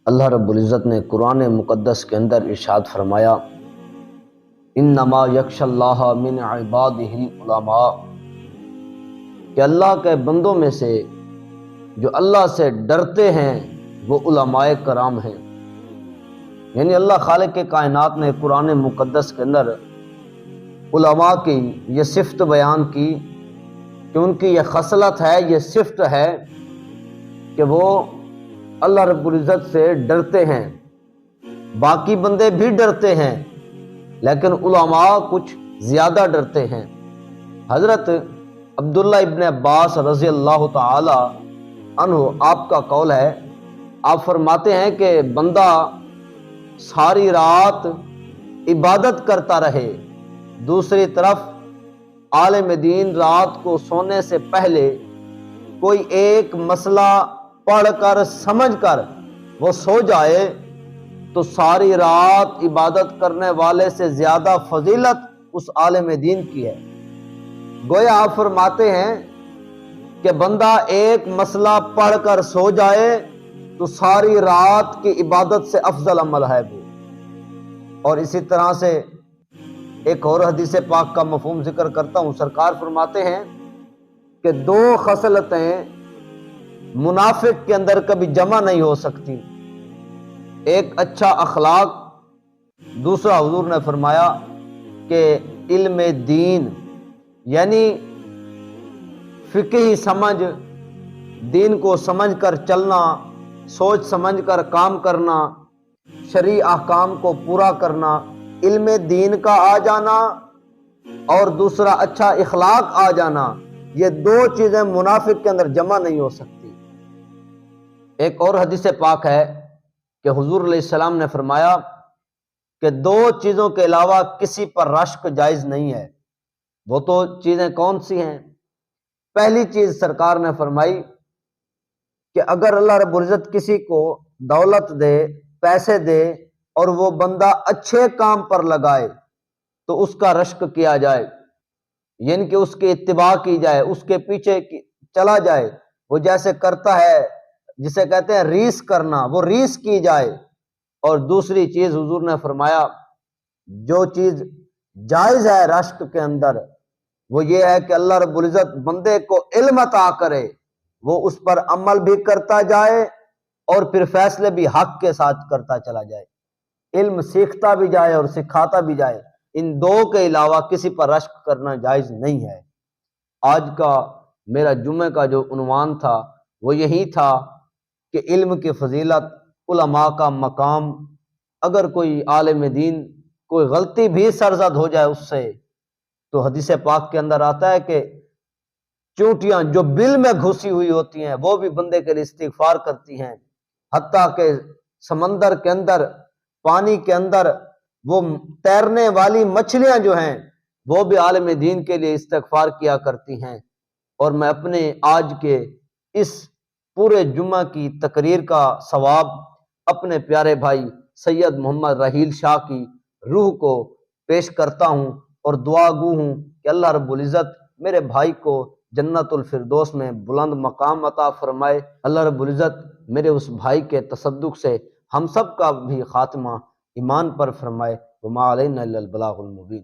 اللہ رب العزت نے قرآن مقدس کے اندر ارشاد فرمایا، انما یخشی اللہ من عبادہ العلماء، کہ اللہ کے بندوں میں سے جو اللہ سے ڈرتے ہیں وہ علماء کرام ہیں۔ یعنی اللہ خالق کے کائنات نے قرآن مقدس کے اندر علماء کی یہ صفت بیان کی کہ ان کی یہ خصلت ہے، یہ صفت ہے کہ وہ اللہ رب العزت سے ڈرتے ہیں۔ باقی بندے بھی ڈرتے ہیں لیکن علماء کچھ زیادہ ڈرتے ہیں۔ حضرت عبداللہ ابن عباس رضی اللہ تعالی عنہ آپ کا قول ہے، آپ فرماتے ہیں کہ بندہ ساری رات عبادت کرتا رہے، دوسری طرف عالم دین رات کو سونے سے پہلے کوئی ایک مسئلہ پڑھ کر سمجھ کر وہ سو جائے تو ساری رات عبادت کرنے والے سے زیادہ فضیلت اس عالم دین کی ہے۔ گویا آپ فرماتے ہیں کہ بندہ ایک مسئلہ پڑھ کر سو جائے تو ساری رات کی عبادت سے افضل عمل ہے وہ۔ اور اسی طرح سے ایک اور حدیث پاک کا مفہوم ذکر کرتا ہوں۔ سرکار فرماتے ہیں کہ دو خصلتیں منافق کے اندر کبھی جمع نہیں ہو سکتی، ایک اچھا اخلاق، دوسرا حضور نے فرمایا کہ علم دین، یعنی فقہی سمجھ، دین کو سمجھ کر چلنا، سوچ سمجھ کر کام کرنا، شرعی احکام کو پورا کرنا، علم دین کا آ جانا اور دوسرا اچھا اخلاق آ جانا، یہ دو چیزیں منافق کے اندر جمع نہیں ہو سکتی۔ ایک اور حدیث پاک ہے کہ حضور علیہ السلام نے فرمایا کہ دو چیزوں کے علاوہ کسی پر رشک جائز نہیں ہے۔ وہ تو چیزیں کون سی ہیں؟ پہلی چیز سرکار نے فرمائی کہ اگر اللہ رب العزت کسی کو دولت دے، پیسے دے اور وہ بندہ اچھے کام پر لگائے تو اس کا رشک کیا جائے، یعنی کہ اس کی اتباع کی جائے، اس کے پیچھے چلا جائے، وہ جیسے کرتا ہے جسے کہتے ہیں ریس کرنا، وہ ریس کی جائے۔ اور دوسری چیز حضور نے فرمایا جو چیز جائز ہے رشک کے اندر وہ یہ ہے کہ اللہ رب العزت بندے کو علم عطا کرے، وہ اس پر عمل بھی کرتا جائے اور پھر فیصلے بھی حق کے ساتھ کرتا چلا جائے، علم سیکھتا بھی جائے اور سکھاتا بھی جائے۔ ان دو کے علاوہ کسی پر رشک کرنا جائز نہیں ہے۔ آج کا میرا جمعے کا جو عنوان تھا وہ یہی تھا کہ علم کی فضیلت، علماء کا مقام۔ اگر کوئی عالم دین کوئی غلطی بھی سرزد ہو جائے اس سے، تو حدیث پاک کے اندر آتا ہے کہ چونٹیاں جو بل میں گھسی ہوئی ہوتی ہیں وہ بھی بندے کے لیے استغفار کرتی ہیں، حتیٰ کہ سمندر کے اندر، پانی کے اندر وہ تیرنے والی مچھلیاں جو ہیں وہ بھی عالم دین کے لیے استغفار کیا کرتی ہیں۔ اور میں اپنے آج کے اس پورے جمعہ کی تقریر کا ثواب اپنے پیارے بھائی سید محمد رحیل شاہ کی روح کو پیش کرتا ہوں اور دعا گو ہوں کہ اللہ رب العزت میرے بھائی کو جنت الفردوس میں بلند مقام عطا فرمائے۔ اللہ رب العزت میرے اس بھائی کے تصدق سے ہم سب کا بھی خاتمہ ایمان پر فرمائے۔ وما علینا الا البلاغ المبین۔